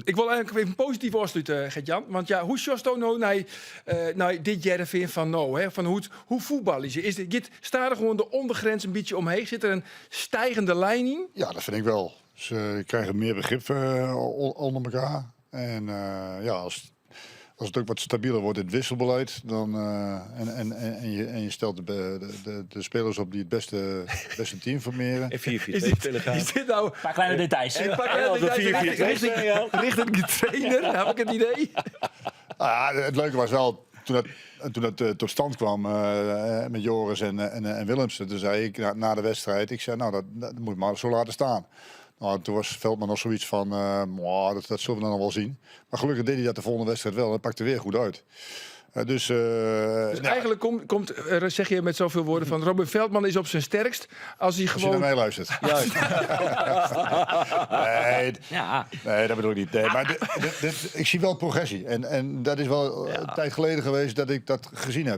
Ik wil eigenlijk even positief afsluiten, Gert-Jan. Want ja, hoe sjost nou naar dit jaar vind van nou? Hè? Van hoe voetbal is het? Staat er gewoon de ondergrens een beetje omheen? Zit er een stijgende lijn in? Ja, dat vind ik wel. Ze krijgen meer begrip onder elkaar. En als het ook wat stabieler wordt, het wisselbeleid, dan, en je stelt de spelers op die het beste team formeren. En 4-4-2 spelen gaan. Is dit nou... Een paar kleine details. Een paar Ja, kleine of een details 4-4-2 ja. richting de trainer, heb ik het idee. Nou ja, het leuke was wel, toen dat tot stand kwam met Joris en Willemsen, toen zei ik na de wedstrijd, ik zei, nou, dat moet je maar zo laten staan. Nou, toen was Veldman nog zoiets van, dat zullen we dan nog wel zien. Maar gelukkig deed hij dat de volgende wedstrijd wel. Dat pakte weer goed uit. Dus Eigenlijk komt, zeg je met zoveel woorden van Robin Veldman is op zijn sterkst als hij als je gewoon... naar mij luistert. Juist. Nee, dat bedoel ik niet. Nee, maar ik zie wel progressie. En dat is wel een tijd geleden geweest dat ik dat gezien heb.